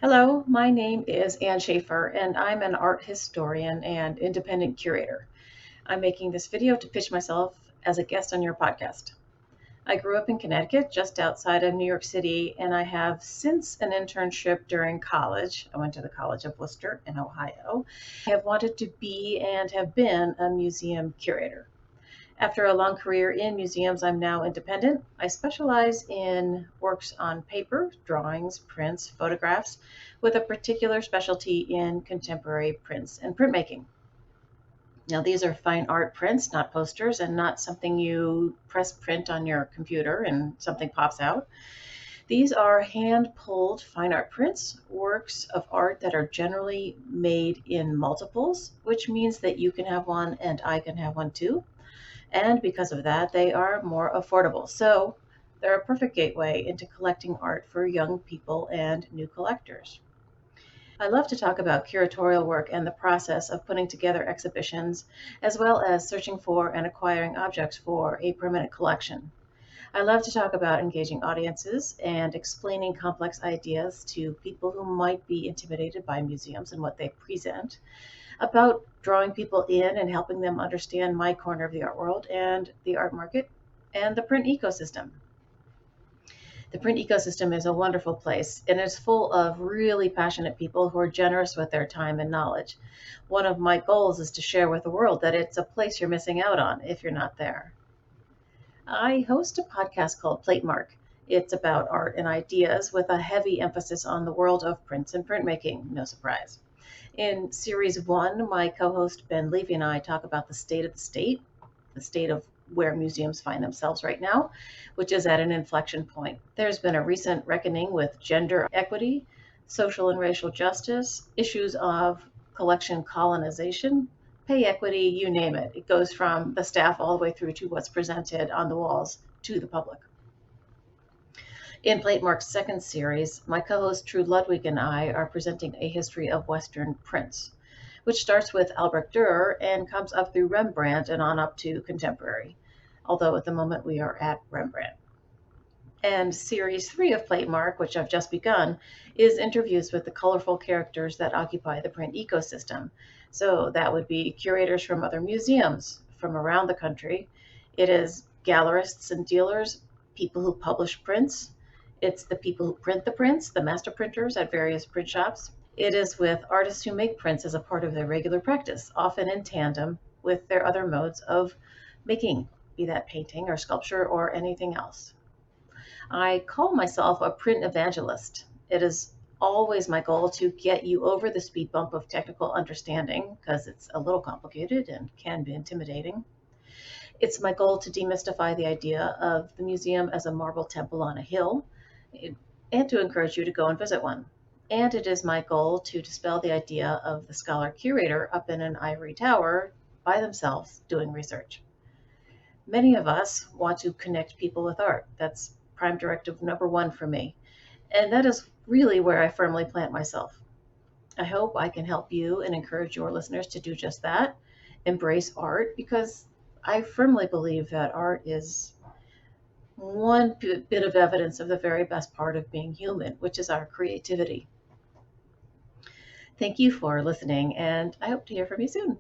Hello, my name is Ann Shafer, and I'm an art historian and independent curator. I'm making this video to pitch myself as a guest on your podcast. I grew up in Connecticut, just outside of New York City, and I have since an internship during college. I went to the College of Worcester in Ohio. I have wanted to be and have been a museum curator. After a long career in museums, I'm now independent. I specialize in works on paper, drawings, prints, photographs, with a particular specialty in contemporary prints and printmaking. Now, these are fine art prints, not posters, and not something you press print on your computer and something pops out. These are hand pulled fine art prints, works of art that are generally made in multiples, which means that you can have one and I can have one too. And because of that, they are more affordable. So they're a perfect gateway into collecting art for young people and new collectors. I love to talk about curatorial work and the process of putting together exhibitions, as well as searching for and acquiring objects for a permanent collection. I love to talk about engaging audiences and explaining complex ideas to people who might be intimidated by museums and what they present, about drawing people in and helping them understand my corner of the art world and the art market and the print ecosystem. The print ecosystem is a wonderful place and it's full of really passionate people who are generous with their time and knowledge. One of my goals is to share with the world that it's a place you're missing out on if you're not there. I host a podcast called Plate Mark. It's about art and ideas with a heavy emphasis on the world of prints and printmaking, no surprise. In series one, my co host Ben Levy and I talk about the state of where museums find themselves right now, which is at an inflection point. There's been a recent reckoning with gender equity, social and racial justice, issues of collection colonization, pay equity, you name it. It goes from the staff all the way through to what's presented on the walls to the public. In Plate Mark's second series, my co-host True Ludwig and I are presenting a history of Western prints, which starts with Albrecht Dürer and comes up through Rembrandt and on up to contemporary, although at the moment we are at Rembrandt. And series three of Plate Mark, which I've just begun, is interviews with the colorful characters that occupy the print ecosystem. So that would be curators from other museums from around the country. It is gallerists and dealers, people who publish prints. It's the people who print the prints, the master printers at various print shops. It is with artists who make prints as a part of their regular practice, often in tandem with their other modes of making, be that painting or sculpture or anything else. I call myself a print evangelist. It is always my goal to get you over the speed bump of technical understanding because it's a little complicated and can be intimidating. It's my goal to demystify the idea of the museum as a marble temple on a hill and to encourage you to go and visit one. And it is my goal to dispel the idea of the scholar curator up in an ivory tower by themselves doing research. Many of us want to connect people with art. That's prime directive number one for me. And that is really where I firmly plant myself. I hope I can help you and encourage your listeners to do just that. Embrace art because I firmly believe that art is one bit of evidence of the very best part of being human, which is our creativity. Thank you for listening, and I hope to hear from you soon.